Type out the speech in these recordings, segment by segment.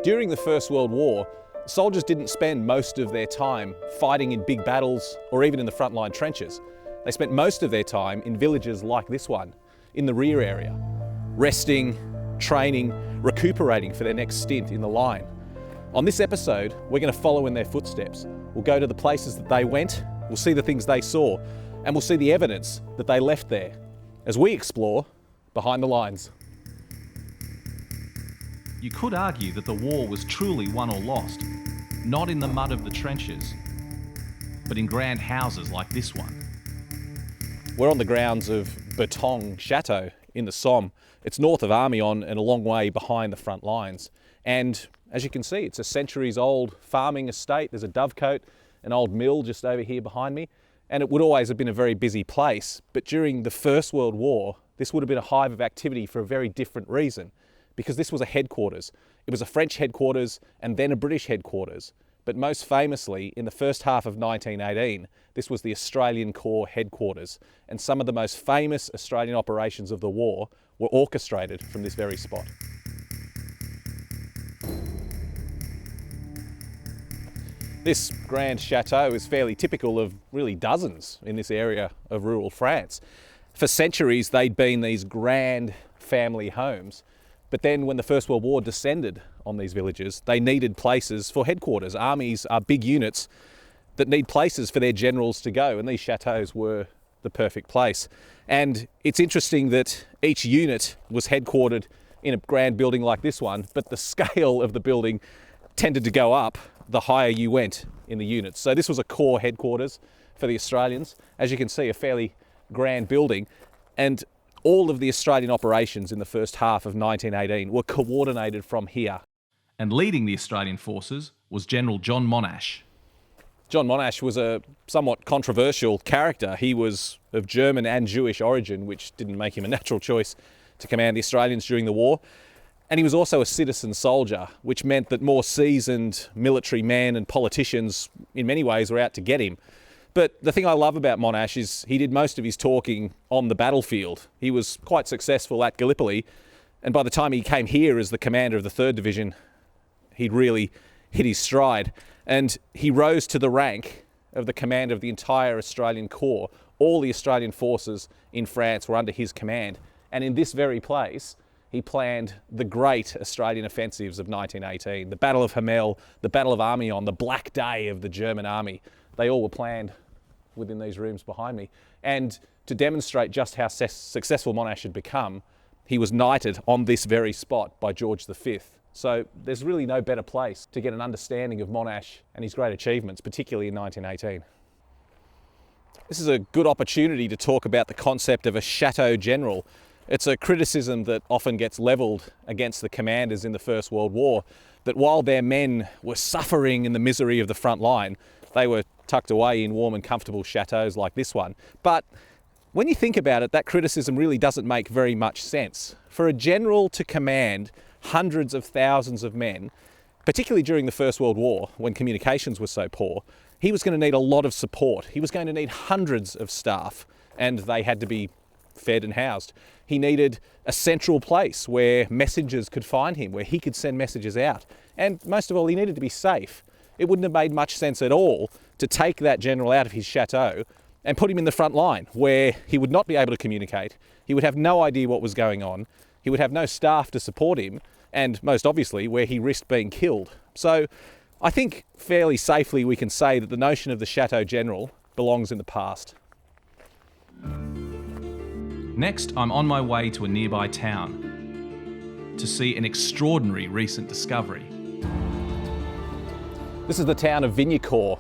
During the First World War, soldiers didn't spend most of their time fighting in big battles or even in the frontline trenches. They spent most of their time in villages like this one, in the rear area, resting, training, recuperating for their next stint in the line. On this episode, we're going to follow in their footsteps. We'll go to the places that they went, we'll see the things they saw, and we'll see the evidence that they left there as we explore behind the lines. You could argue that the war was truly won or lost, not in the mud of the trenches, but in grand houses like this one. We're on the grounds of Chateau in the Somme. It's north of Amiens and a long way behind the front lines. And as you can see, it's a centuries-old farming estate. There's a dovecote, an old mill just over here behind me, and it would always have been a very busy place. But during the First World War, this would have been a hive of activity for a very different reason, because this was a headquarters. It was a French headquarters and then a British headquarters. But most famously, in the first half of 1918, this was the Australian Corps headquarters, and some of the most famous Australian operations of the war were orchestrated from this very spot. This grand chateau is fairly typical of really dozens in this area of rural France. For centuries, they'd been these grand family homes. But then when the First World War descended on these villages, they needed places for headquarters. Armies are big units that need places for their generals to go, and these chateaux were the perfect place. And it's interesting that each unit was headquartered in a grand building like this one, but the scale of the building tended to go up the higher you went in the units. So this was a Corps headquarters for the Australians. As you can see, a fairly grand building. And all of the Australian operations in the first half of 1918 were coordinated from here. And leading the Australian forces was General John Monash. John Monash was a somewhat controversial character. He was of German and Jewish origin, which didn't make him a natural choice to command the Australians during the war. And he was also a citizen soldier, which meant that more seasoned military men and politicians, in many ways, were out to get him. But the thing I love about Monash is he did most of his talking on the battlefield. He was quite successful at Gallipoli, and by the time he came here as the commander of the 3rd Division, he'd really hit his stride. And he rose to the rank of the command of the entire Australian Corps. All the Australian forces in France were under his command. And in this very place, he planned the great Australian offensives of 1918, the Battle of Hamel, the Battle of Amiens, the Black Day of the German army. They all were planned within these rooms behind me. And to demonstrate just how successful Monash had become, he was knighted on this very spot by George V. So there's really no better place to get an understanding of Monash and his great achievements, particularly in 1918. This is a good opportunity to talk about the concept of a chateau general. It's a criticism that often gets levelled against the commanders in the First World War, that while their men were suffering in the misery of the front line, they were tucked away in warm and comfortable chateaux like this one. But when you think about it, that criticism really doesn't make very much sense. For a general to command hundreds of thousands of men, particularly during the First World War, when communications were so poor, he was going to need a lot of support. He was going to need hundreds of staff, and they had to be fed and housed. He needed a central place where messengers could find him, where he could send messages out. And most of all, he needed to be safe. It wouldn't have made much sense at all to take that general out of his chateau and put him in the front line, where he would not be able to communicate. He would have no idea what was going on. He would have no staff to support him, and most obviously, where he risked being killed. So I think fairly safely we can say that the notion of the chateau general belongs in the past. Next, I'm on my way to a nearby town to see an extraordinary recent discovery. This is the town of Vignicourt,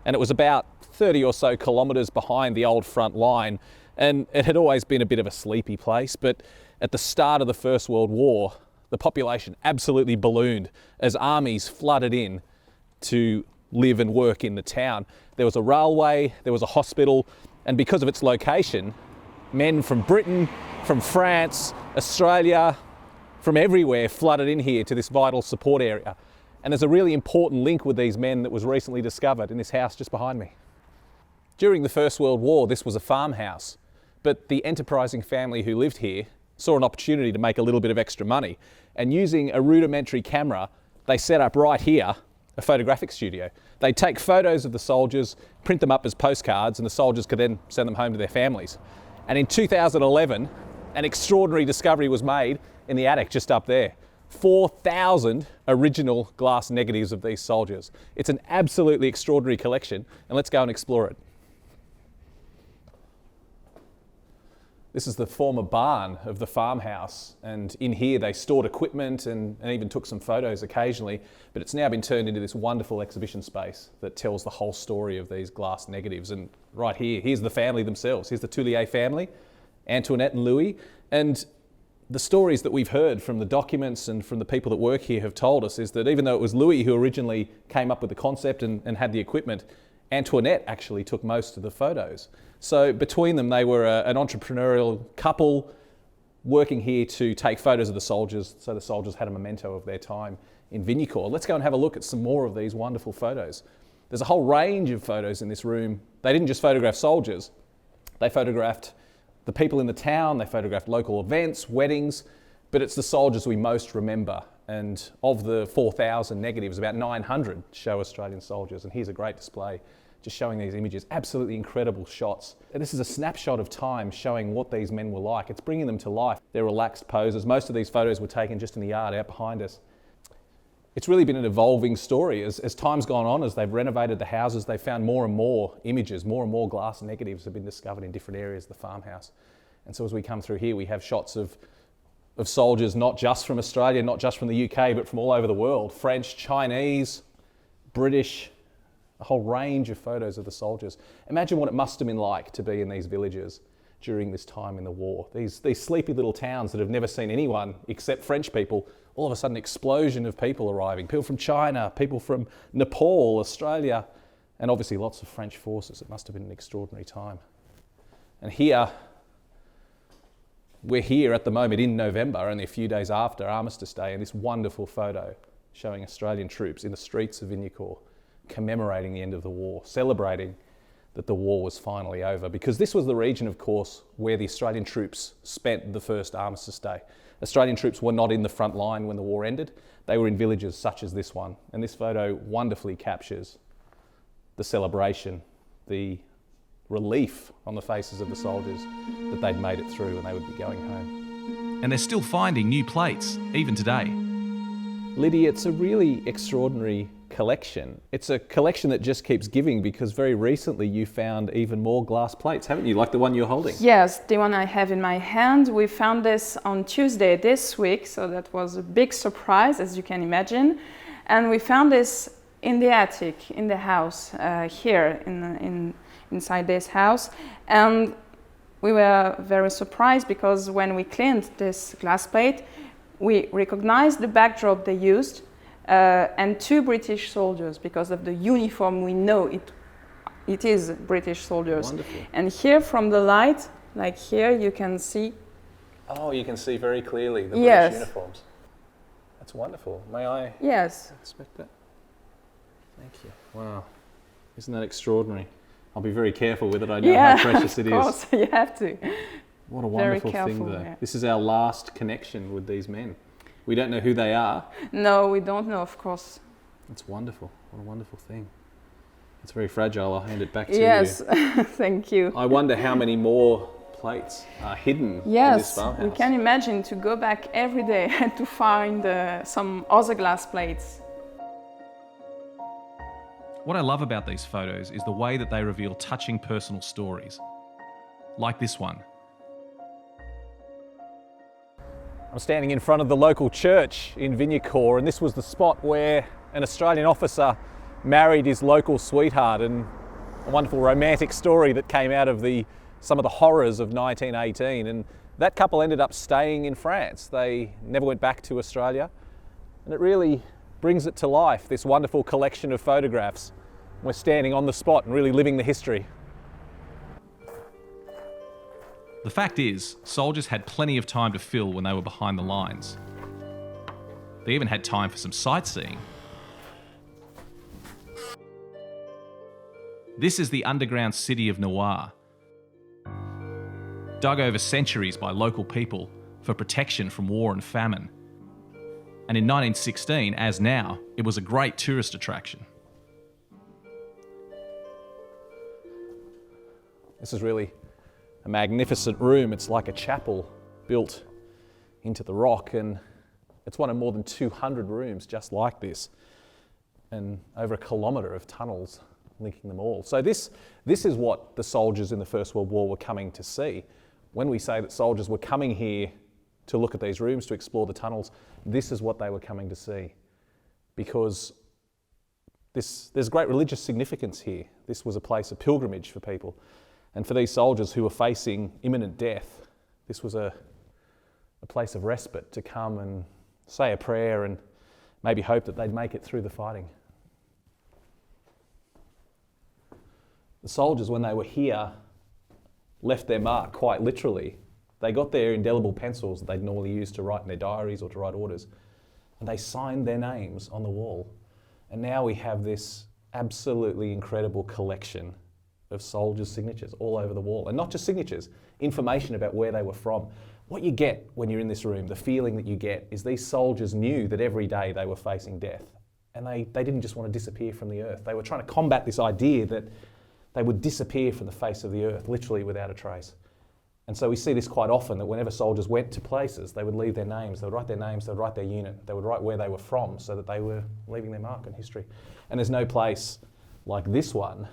and it was about 30 or so kilometres behind the old front line, and it had always been a bit of a sleepy place, but at the start of the First World War, the population absolutely ballooned as armies flooded in to live and work in the town. There was a railway, there was a hospital, and because of its location, men from Britain, from France, Australia, from everywhere flooded in here to this vital support area. And there's a really important link with these men that was recently discovered in this house just behind me. During the First World War, this was a farmhouse, but the enterprising family who lived here saw an opportunity to make a little bit of extra money, and using a rudimentary camera, they set up right here a photographic studio. They'd take photos of the soldiers, print them up as postcards, and the soldiers could then send them home to their families. And in 2011, an extraordinary discovery was made in the attic just up there. 4,000 original glass negatives of these soldiers. It's an absolutely extraordinary collection, and let's go and explore it. This is the former barn of the farmhouse, and in here they stored equipment and even took some photos occasionally, but it's now been turned into this wonderful exhibition space that tells the whole story of these glass negatives. And right here, here's the family themselves. Here's the Tullier family, Antoinette and Louis, and the stories that we've heard from the documents and from the people that work here have told us is that even though it was Louis who originally came up with the concept and had the equipment, Antoinette actually took most of the photos. So between them, they were an entrepreneurial couple working here to take photos of the soldiers, so the soldiers had a memento of their time in Vignacourt. Let's go and have a look at some more of these wonderful photos. There's a whole range of photos in this room. They didn't just photograph soldiers, they photographed the people in the town, they photographed local events, weddings, but it's the soldiers we most remember. And of the 4,000 negatives, about 900 show Australian soldiers. And here's a great display just showing these images, absolutely incredible shots. And this is a snapshot of time showing what these men were like. It's bringing them to life. Their relaxed poses. Most of these photos were taken just in the yard out behind us. It's really been an evolving story. As time's gone on, as they've renovated the houses, they've found more and more images, more and more glass negatives have been discovered in different areas of the farmhouse. And so as we come through here, we have shots of soldiers not just from Australia, not just from the UK, but from all over the world. French, Chinese, British, a whole range of photos of the soldiers. Imagine what it must have been like to be in these villages during this time in the war. These sleepy little towns that have never seen anyone except French people, all of a sudden an explosion of people arriving. People from China, people from Nepal, Australia, and obviously lots of French forces. It must have been an extraordinary time. And here, we're here at the moment in November, only a few days after Armistice Day, and this wonderful photo showing Australian troops in the streets of Vignacourt commemorating the end of the war, celebrating that the war was finally over, because this was the region, of course, where the Australian troops spent the first Armistice Day. Australian troops were not in the front line when the war ended. They were in villages such as this one, and this photo wonderfully captures the celebration, the relief on the faces of the soldiers that they'd made it through and they would be going home. And they're still finding new plates, even today. Liddy, it's a really extraordinary collection. It's a collection that just keeps giving, because very recently you found even more glass plates, haven't you? Like the one you're holding. Yes, the one I have in my hand. We found this on Tuesday this week, so that was a big surprise, as you can imagine. And we found this in the attic, in the house, here inside this house. And we were very surprised, because when we cleaned this glass plate, we recognized the backdrop they used, and two British soldiers. Because of the uniform, we know it is British soldiers. Wonderful. And here from the light, like here, you can see. Oh, you can see very clearly the Yes. British uniforms. That's wonderful. May I Yes. inspect that? Thank you. Wow. Isn't that extraordinary? I'll be very careful with it. I know how precious it is. Of course, you have to. What a Very wonderful careful, thing, though. yeah. This is our last connection with these men. We don't know who they are. No, we don't know, of course. It's wonderful. What a wonderful thing. It's very fragile. I'll hand it back to Yes, you. thank you. I wonder how many more plates are hidden in this Yes, farmhouse. we can imagine to go back every day to find some other glass plates. What I love about these photos is the way that they reveal touching personal stories. Like this one. I'm standing in front of the local church in Vignacourt, and this was the spot where an Australian officer married his local sweetheart, and a wonderful romantic story that came out of some of the horrors of 1918. And that couple ended up staying in France. They never went back to Australia, and it really brings it to life, this wonderful collection of photographs. We're standing on the spot and really living the history. The fact is, soldiers had plenty of time to fill when they were behind the lines. They even had time for some sightseeing. This is the underground city of Noir, dug over centuries by local people for protection from war and famine. And in 1916, as now, it was a great tourist attraction. This is really a magnificent room. It's like a chapel built into the rock, and it's one of more than 200 rooms just like this, and over a kilometre of tunnels linking them all. So this is what the soldiers in the First World War were coming to see. When we say that soldiers were coming here to look at these rooms, to explore the tunnels, this is what they were coming to see, because there's great religious significance here. This was a place of pilgrimage for people. And for these soldiers who were facing imminent death, this was a place of respite to come and say a prayer and maybe hope that they'd make it through the fighting. The soldiers, when they were here, left their mark quite literally. They got their indelible pencils that they'd normally use to write in their diaries or to write orders, and they signed their names on the wall. And now we have this absolutely incredible collection of soldiers' signatures all over the wall. And not just signatures, information about where they were from. What you get when you're in this room, the feeling that you get, is these soldiers knew that every day they were facing death. And they didn't just want to disappear from the earth. They were trying to combat this idea that they would disappear from the face of the earth, literally without a trace. And so we see this quite often, that whenever soldiers went to places, they would leave their names, they would write their names, they would write their unit, they would write where they were from, so that they were leaving their mark on history. And there's no place like this one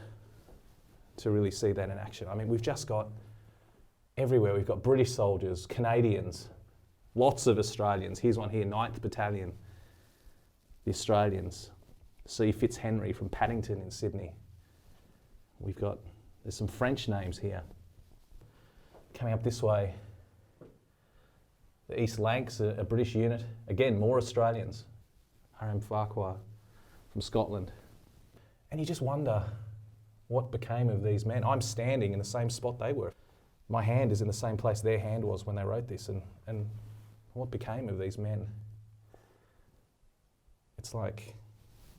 to really see that in action. I mean, we've just got everywhere. We've got British soldiers, Canadians, lots of Australians. Here's one here, 9th Battalion, the Australians. C. Fitzhenry from Paddington in Sydney. There's some French names here. Coming up this way, the East Lancs, a British unit. Again, more Australians. RM Farquhar from Scotland. And you just wonder what became of these men. I'm standing in the same spot they were. My hand is in the same place their hand was when they wrote this, and what became of these men? It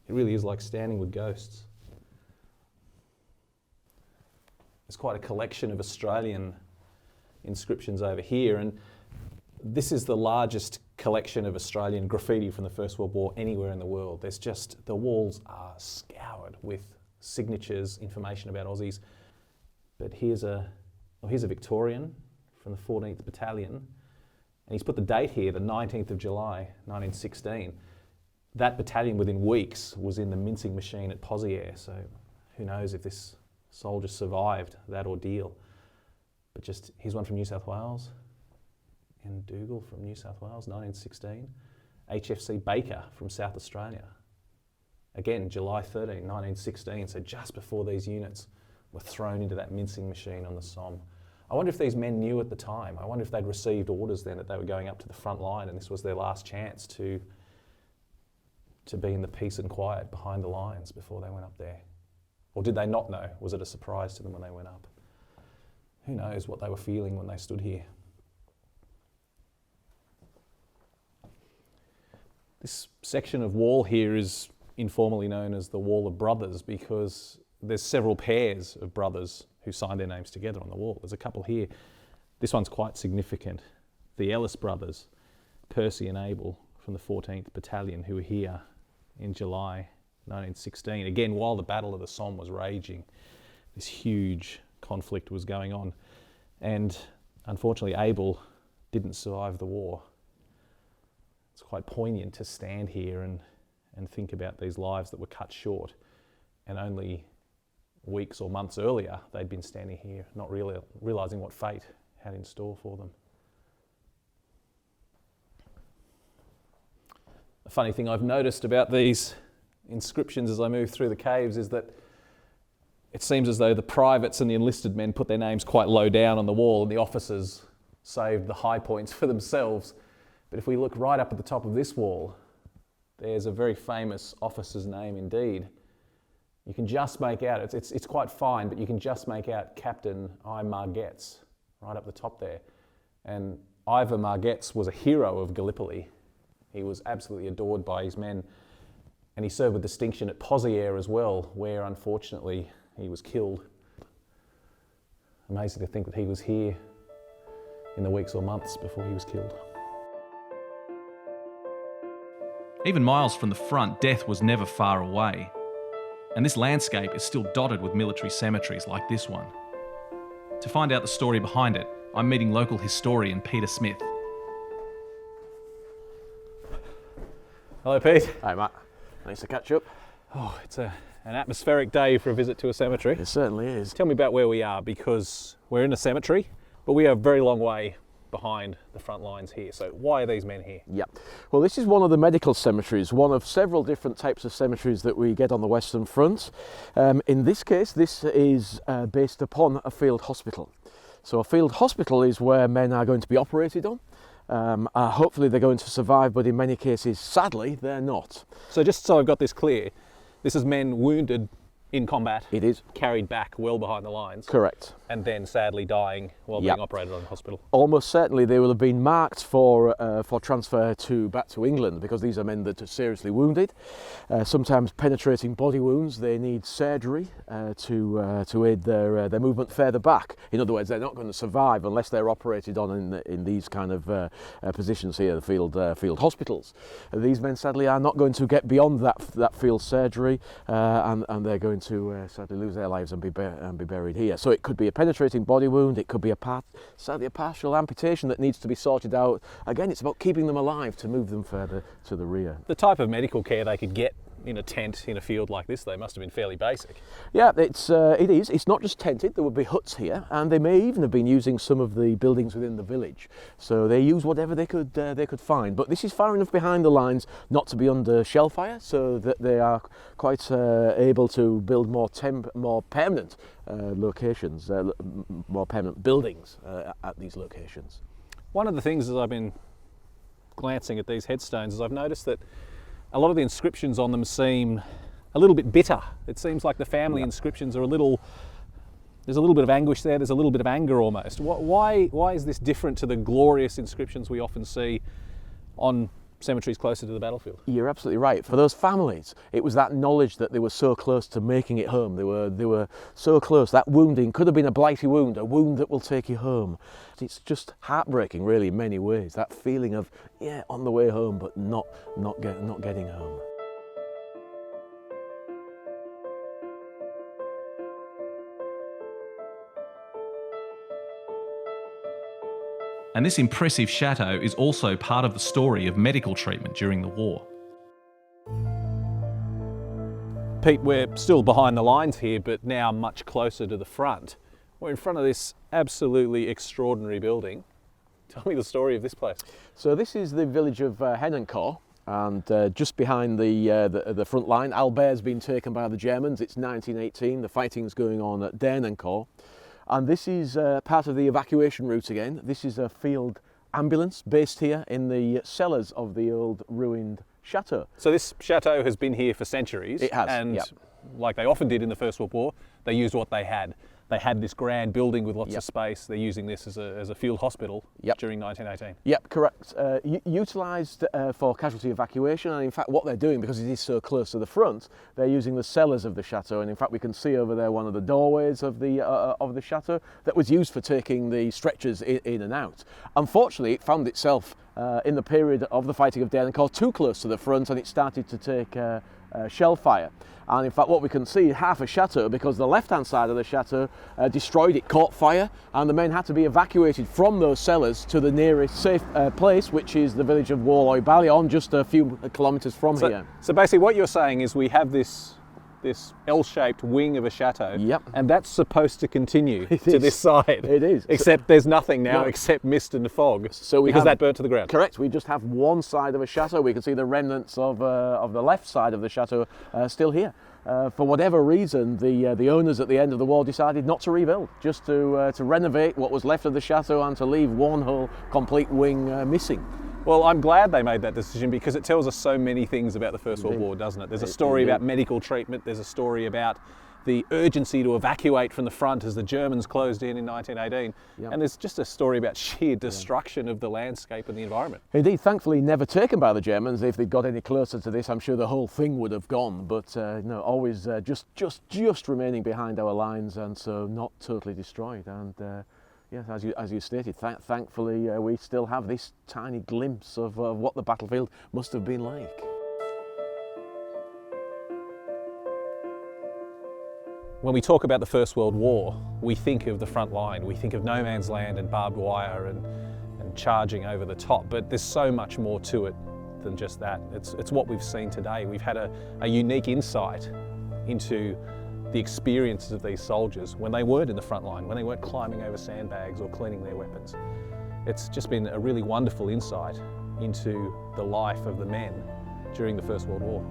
really is like standing with ghosts. There's quite a collection of Australian inscriptions over here, and this is the largest collection of Australian graffiti from the First World War anywhere in the world. The walls are scoured with signatures, information about Aussies. But here's a Victorian from the 14th Battalion, and he's put the date here, the 19th of July, 1916. That battalion within weeks was in the mincing machine at Pozières, so who knows if this soldier survived that ordeal. But here's one from New South Wales, and Dougal from New South Wales, 1916. HFC Baker from South Australia. Again, July 13, 1916, so just before these units were thrown into that mincing machine on the Somme. I wonder if these men knew at the time. I wonder if they'd received orders then that they were going up to the front line and this was their last chance to be in the peace and quiet behind the lines before they went up there. Or did they not know? Was it a surprise to them when they went up? Who knows what they were feeling when they stood here. This section of wall here is informally known as the Wall of Brothers because there's several pairs of brothers who signed their names together on the wall. There's a couple here. This one's quite significant. The Ellis brothers, Percy and Abel from the 14th Battalion, who were here in July 1916. Again, while the Battle of the Somme was raging, this huge conflict was going on. And unfortunately, Abel didn't survive the war. It's quite poignant to stand here and think about these lives that were cut short, and only weeks or months earlier they'd been standing here not really realising what fate had in store for them. A funny thing I've noticed about these inscriptions as I move through the caves is that it seems as though the privates and the enlisted men put their names quite low down on the wall and the officers saved the high points for themselves. But if we look right up at the top of this wall, there's a very famous officer's name indeed. You can just make out, it's quite fine, but you can just make out Captain I. Margetts right up the top there. And Ivor Margetts was a hero of Gallipoli. He was absolutely adored by his men, and he served with distinction at Pozières as well, where unfortunately he was killed. Amazing to think that he was here in the weeks or months before he was killed. Even miles from the front, death was never far away. And this landscape is still dotted with military cemeteries like this one. To find out the story behind it, I'm meeting local historian Peter Smith. Hello, Pete. Hi, Matt. Nice to catch up. Oh, it's an atmospheric day for a visit to a cemetery. It certainly is. Tell me about where we are, because we're in a cemetery, but we are a very long way behind the front lines here. So why are these men here? Yeah. Well, this is one of the medical cemeteries, one of several different types of cemeteries that we get on the Western Front. In this case, this is based upon a field hospital. So a field hospital is where men are going to be operated on. Hopefully they're going to survive, but in many cases, sadly, they're not. So just so I've got this clear, this is men wounded in combat. It is. Carried back well behind the lines. Correct. And then sadly dying while Yep. being operated on in hospital. Almost certainly they will have been marked for transfer back to England, because these are men that are seriously wounded, sometimes penetrating body wounds. They need surgery to aid their movement further back. In other words, they're not going to survive unless they're operated on in these kind of positions here, the field hospitals. These men sadly are not going to get beyond that field surgery, and they're going to sadly lose their lives and be buried here. So it could be a penetrating body wound, it could be sadly a partial amputation that needs to be sorted out. Again, it's about keeping them alive to move them further to the rear. The type of medical care they could get in a tent in a field like this, they must have been fairly basic. Yeah, it is. It's not just tented. There would be huts here, and they may even have been using some of the buildings within the village. So they use whatever they could find. But this is far enough behind the lines not to be under shell fire, so that they are quite able to build more permanent locations, more permanent buildings at these locations. One of the things as I've been glancing at these headstones is I've noticed that a lot of the inscriptions on them seem a little bit bitter. It seems like the family inscriptions are there's a little bit of anguish there, there's a little bit of anger almost. Why is this different to the glorious inscriptions we often see on cemeteries closer to the battlefield? You're absolutely right. For those families, it was that knowledge that they were so close to making it home. They were so close. That wounding could have been a blighty wound, a wound that will take you home. It's just heartbreaking, really, in many ways. That feeling of, yeah, on the way home, but not getting home. And this impressive chateau is also part of the story of medical treatment during the war. Pete, we're still behind the lines here, but now much closer to the front. We're in front of this absolutely extraordinary building. Tell me the story of this place. So this is the village of Henencourt, and just behind the front line. Albert's been taken by the Germans. It's 1918. The fighting's going on at Dernancourt. And this is part of the evacuation route again. This is a field ambulance based here in the cellars of the old ruined chateau. So this chateau has been here for centuries. It has, and yep. like they often did in the First World War, they used what they had. They had this grand building with lots Yep. of space. They're using this as a field hospital Yep. during 1918. Yep, correct. Utilised for casualty evacuation, and in fact what they're doing, because it is so close to the front, they're using the cellars of the chateau, and in fact we can see over there one of the doorways of the chateau that was used for taking the stretchers in and out. Unfortunately, it found itself in the period of the fighting of Dernancourt too close to the front, and it started to take shell fire. And in fact what we can see, half a chateau, because the left hand side of the chateau destroyed, it caught fire, and the men had to be evacuated from those cellars to the nearest safe place, which is the village of Walleuil-Ballion, just a few kilometres from here. So basically what you're saying is we have this L-shaped wing of a chateau, Yep. and that's supposed to continue It to is. this side. It is. Except there's nothing now No. except mist and fog, So because that burnt to the ground. Correct. We just have one side of a chateau. We can see the remnants of the left side of the chateau still here. For whatever reason, the owners at the end of the war decided not to rebuild, just to renovate what was left of the chateau and to leave one whole complete wing missing. Well, I'm glad they made that decision, because it tells us so many things about the First World Indeed. War, doesn't it? There's a story about medical treatment, there's a story about the urgency to evacuate from the front as the Germans closed in 1918, Yep. and there's just a story about sheer destruction of the landscape and the environment. Indeed, thankfully never taken by the Germans. If they'd got any closer to this, I'm sure the whole thing would have gone, but no, always just remaining behind our lines, and so not totally destroyed. And yes, as you stated, thankfully we still have this tiny glimpse of what the battlefield must have been like. When we talk about the First World War, we think of the front line, we think of no man's land and barbed wire and charging over the top, but there's so much more to it than just that. It's what we've seen today. We've had a unique insight into the experiences of these soldiers when they weren't in the front line, when they weren't climbing over sandbags or cleaning their weapons. It's just been a really wonderful insight into the life of the men during the First World War.